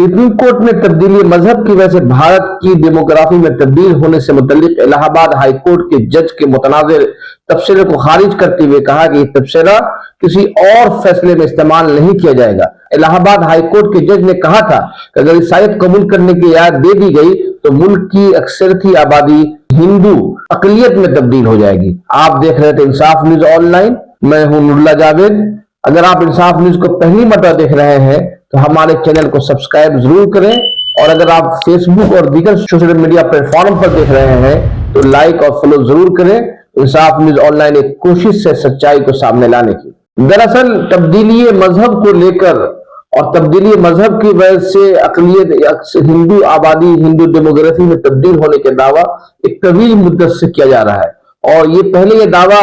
Supreme court में तब्दीली मजहब की वजह से भारत की डेमोग्राफी में तब्दील होने से मुतल्लिक इलाहाबाद हाई कोर्ट के जज के मुतनाज़िर तबसरे को खारिज करते हुए कहा कि तबसरा किसी और फैसले में इस्तेमाल नहीं किया जाएगा। इलाहाबाद हाई कोर्ट के जज ने कहा था कि अगर ईसाईयत कबूल करने की इजाजत दे दी गई तो मुल्क की अक्सरती आबादी हिंदू अकलियत में तब्दील हो जाएगी। आप देख रहे थे इंसाफ न्यूज ऑनलाइन, मैं हूं नुरुल्लाह जावेद। अगर आप इंसाफ न्यूज को पहली मर्तबा देख रहे हैं तो हमारे चैनल को सब्सक्राइब जरूर करें और अगर आप फेसबुक और दीगर सोशल मीडिया प्लेटफॉर्म पर देख रहे हैं तो लाइक और फॉलो जरूर करें। इंसाफ न्यूज ऑनलाइन एक कोशिश है सच्चाई को सामने लाने की। दरअसल तब्दीली मजहब को लेकर और तब्दीली मजहब की वजह से अकलियत हिंदू आबादी हिंदू डेमोग्राफी में तब्दील होने के दावा एक तवील मुद्दत से किया जा रहा है और ये पहले ये दावा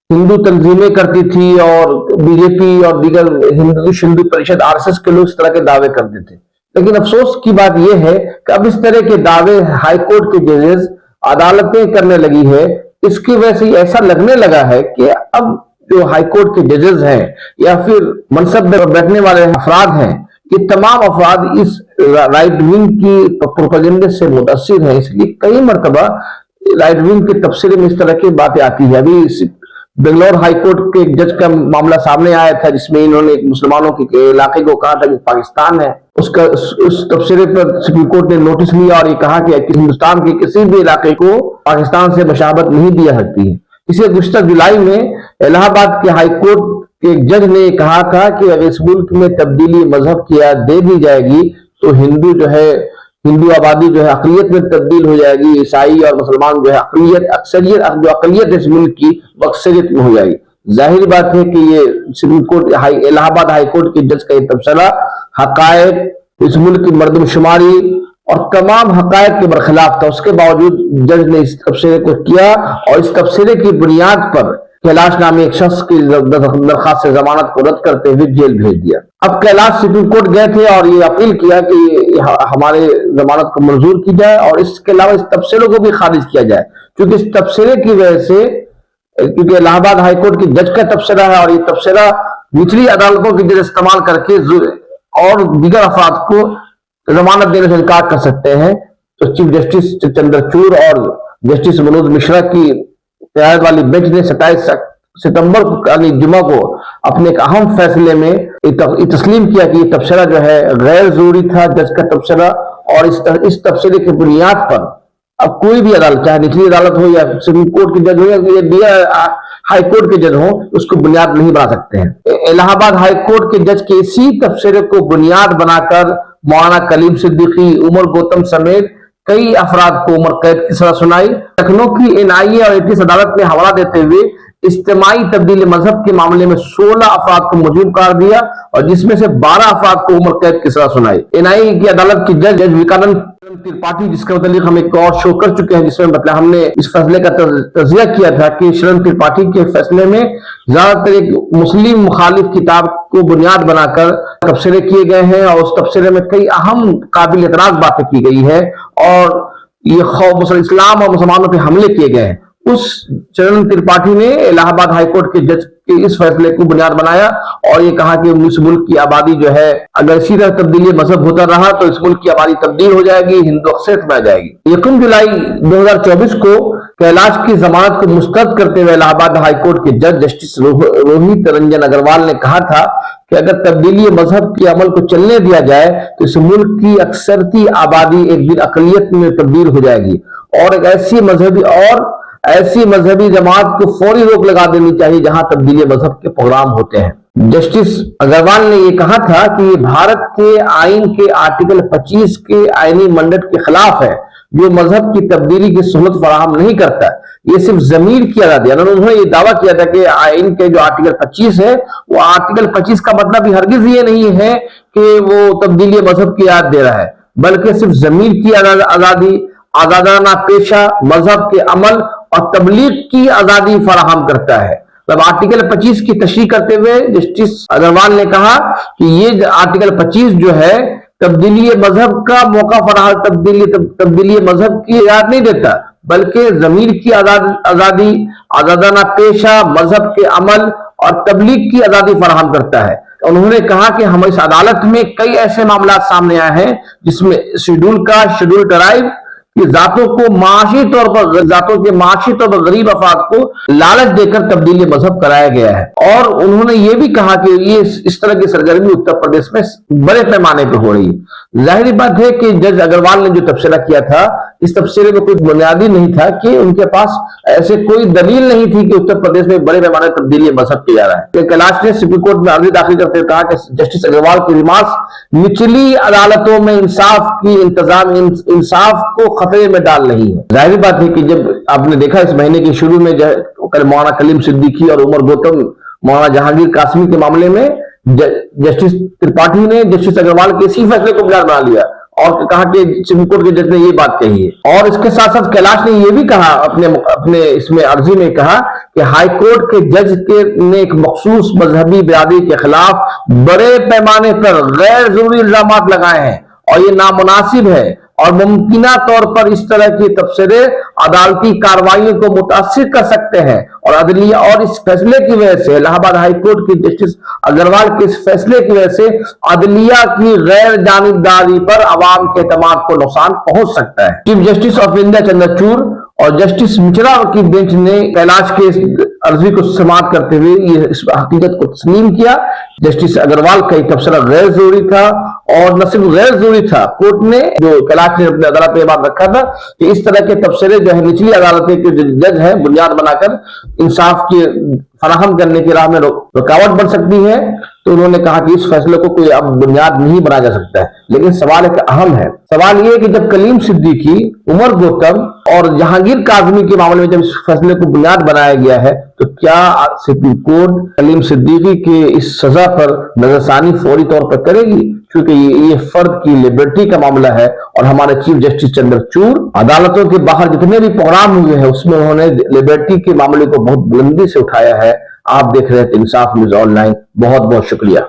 हिंदू तंजीमें करती थी और बीजेपी और दीगर हिंदू परिषद आरएसएस के लोग इस तरह के दावे करते थे। लेकिन अफसोस की बात यह है कि अब इस तरह के दावे हाई कोर्ट के जजेस अदालतें करने लगी है। इसकी वजह से ऐसा लगने लगा है कि अब जो हाई कोर्ट के जजेस हैं या फिर मनसब में बैठने वाले अफराद हैं, ये तमाम अफराद इस राइट विंग की प्रोपेगेंडे से मुतासिर हैं। इसलिए कई मरतबा राइट विंग के तबसरे में इस तरह की बातें आती है। अभी बेंगलोर हाई कोर्ट के एक जज का मामला सामने आया था जिसमें इन्होंने मुसलमानों के इलाके को कहा था कि पाकिस्तान है। उस तबसरे पर सुप्रीम कोर्ट ने नोटिस लिया और ये कहा कि हिंदुस्तान के किसी भी इलाके को पाकिस्तान से मशाबत नहीं दिया सकती है। इसे गुज़श्ता जुलाई में इलाहाबाद के हाई कोर्ट के एक जज ने कहा था कि अगर इस मुल्क में तब्दीली मजहब की इजाजत दे दी जाएगी तो हिंदू आबादी जो है अकलियत में तब्दील हो जाएगी। ईसाई और मुसलमान जो है अकलियत इस मुल्क की अक्सरियत में हो जाएगी। जाहिर बात है कि ये supreme court Allahabad high court के जज का ये तबसरा हकायक, इस मुल्क की मर्दमशुमारी और तमाम हकायक के बरखिलाफ था। उसके बावजूद जज ने इस तबसरे को किया और इस तबसरे की बुनियाद पर कैलाश नामी एक शख्स की दरखास्त से जमानत को रद्द करते हुए जेल भेज दिया। अब कैलाश सुप्रीम कोर्ट गए थे और ये अपील किया कि हमारे जमानत को मंजूर की जाए और इसके अलावा इस तबसरे को भी खारिज किया जाए, क्योंकि इस तबसरे की वजह से, क्योंकि इलाहाबाद हाई कोर्ट के जज का तबसरा है और ये तबसरा निचली अदालतों की जगह इस्तेमाल करके और दीगर अफराद को जमानत देने से इनकार कर सकते हैं। तो चीफ जस्टिस चंद्रचूड़ और जस्टिस मनोज मिश्रा की रियायत वाली बेंच ने 27 सितंबर को जुमा को अपने एक अहम फैसले में तस्लीम किया कि ये तबसरा जो है गैर जरूरी था, जज का तबसरा, और इस तबसरे की बुनियाद पर अब कोई भी अदालत, चाहे निचली अदालत हो या सुप्रीम कोर्ट के जज हो या हाई कोर्ट के जज हो, उसको बुनियाद नहीं बना सकते हैं। इलाहाबाद हाई कोर्ट के जज के इसी तबसरे को बुनियाद बनाकर मौलाना कलीम सिद्दीकी, उमर गौतम समेत कई अफराद को उम्र कैद की सजा सुनाई। लखनऊ की एनआईए और एटीएस अदालत ने हवाला देते हुए इज्तिमाई तब्दीली मजहब के मामले में 16 अफराद को मुजरिम करार दिया और जिसमें से 12 अफराद को उम्र कैद की सजा सुनाई। एनआईए की अदालत की जज विकानंद त्रिपाठी, जिसका मतलब हम एक और शो कर चुके हैं, जिसमें मतलब हमने इस फैसले का तजिया किया था कि शरण त्रिपाठी के फैसले में ज्यादातर एक मुस्लिम मुखालिफ किताब को बुनियाद बनाकर तबसरे किए गए हैं और उस तबसरे में कई अहम काबिल एतराज बातें की गई है और ये इस्लाम और मुसलमानों पर हमले किए गए हैं। उस शरण त्रिपाठी ने इलाहाबाद हाईकोर्ट के जज के इस फैसले को बुनियाद बनाया और ये कहा कि इस मुल्क की आबादी जो है अगर इसी तरह तब्दीली मजहब होता रहा तो इस मुल्क की आबादी तब्दील हो जाएगी, हिंदू अक्सरियत में आ जाएगी। 1 जुलाई 2024 को कैलाश की जमानत को मुस्तरद करते हुए इलाहाबाद हाईकोर्ट के जज जस्टिस रोहित रंजन अग्रवाल ने कहा था कि अगर तब्दीली मजहब के अमल को चलने दिया जाए तो इस मुल्क की अक्सरती आबादी एक दिन अकलियत में तब्दील हो जाएगी और एक ऐसी मजहबी जमात को फौरी रोक लगा देनी चाहिए जहां तब्दीली मजहब के प्रोग्राम होते हैं। जस्टिस अग्रवाल ने यह कहा था कि ये भारत के आईन के आर्टिकल 25 के आईनी मंडेट के खिलाफ है जो मजहब की तब्दीली की सहूलत फराहम नहीं करता। ये सिर्फ जमीर की आजादी, उन्होंने ये दावा किया था कि आईन के जो आर्टिकल 25 है वो आर्टिकल 25 का मतलब भी हरगिज ये नहीं है कि वो तब्दीली मजहब की याद दे रहा है, बल्कि सिर्फ जमीर की आजादी, आजादाना पेशा, मजहब के अमल और तबलीग की आजादी फराहम करता है। तब आर्टिकल 25 की तशरीह करते हुए जस्टिस अग्रवाल ने कहा कि ये आर्टिकल 25 जो है तब्दीली मजहब का मौका फराहम, तब्दीली मजहब की इजाजत नहीं देता, बल्कि जमीर की आजादी, आजादाना पेशा, मजहब के अमल और तबलीग की आजादी फराहम करता है। उन्होंने कहा कि हम इस अदालत में कई ऐसे मामला सामने आए हैं जिसमें शेड्यूल ट्राइब की जातों के माशी तौर पर गरीब अफराद को लालच देकर तब्दीली मजहब कराया गया है। और उन्होंने ये भी कहा कि ये इस तरह की सरगर्मी उत्तर प्रदेश में बड़े पैमाने पर हो रही है। जाहिर बात है कि जज अग्रवाल ने जो तबसरा किया था, इस तबसरे में कोई बुनियादी नहीं था कि उनके पास ऐसे कोई दलील नहीं थी कि उत्तर प्रदेश में बड़े पैमाने पर तब्दीली मजहब किया जा रहा है। कैलाश ने सुप्रीम कोर्ट में अर्जी दाखिल करते हुए कहा कि जस्टिस अग्रवाल की रिमार्क्स निचली अदालतों में इंसाफ को खतरे में डाल रही है। जाहिर बात है कि जब आपने देखा इस महीने के शुरू में मौलाना कलीम सिद्दीकी और उमर गौतम मौलाना जहांगीर कासमी के मामले में जस्टिस त्रिपाठी ने जस्टिस अग्रवाल के इसी फैसले को बुनियाद बना लिया और कहा कि सुप्रीम कोर्ट के जज ने ये बात कही है। और इसके साथ साथ कैलाश ने ये भी कहा अपने इसमें अर्जी में कहा कि हाई कोर्ट के जज ने एक मखसूस मजहबी बिरादरी के खिलाफ बड़े पैमाने पर गैर जरूरी इल्जाम लगाए हैं और ये नामुनासिब है और मुमकिना तौर पर इस तरह की तबसरे अदालती कार्रवाइयों को मुतासिर कर सकते हैं और अदलिया और इस फैसले की वजह से इलाहाबाद हाई कोर्ट की जस्टिस अग्रवाल के इस फैसले की वजह से अदलिया की गैर जानिबदारी पर अवाम के एतमाद को नुकसान पहुंच सकता है। Chief justice of India Chandrachud और जस्टिस मिश्रा की बेंच ने कैलाश के इस अर्जी को समाप्त करते हुए ये इस हकीकत को तस्लीम किया। जस्टिस अग्रवाल का तबसरा गैर जरूरी था और न सिर्फ गैर जरूरी था, कोर्ट ने जो कैलाश ने अपनी अदालत में बात रखा था कि इस तरह के तबसरे जो है निचली अदालतें के जज है बुनियाद बनाकर इंसाफ की फराहम करने की राह में रुकावट बन सकती है, तो उन्होंने कहा कि इस फैसले को कोई अब बुनियाद नहीं बनाया जा सकता है। लेकिन सवाल एक अहम है, सवाल ये है कि जब कलीम सिद्दीकी, उमर गौतम और जहांगीर कासमी के मामले में जब इस फैसले को बुनियाद बनाया गया है तो क्या सुप्रीम कोर्ट कलीम सिद्दीकी के इस सजा पर नजरसानी फौरी तौर पर करेगी? क्योंकि ये फर्द की लिबर्टी का मामला है और हमारे चीफ जस्टिस चंद्रचूड़ अदालतों के बाहर जितने भी प्रोग्राम हुए हैं उसमें उन्होंने लिबर्टी के मामले को बहुत बुलंदी से उठाया है। आप देख रहे थे इंसाफ न्यूज ऑनलाइन। बहुत बहुत शुक्रिया।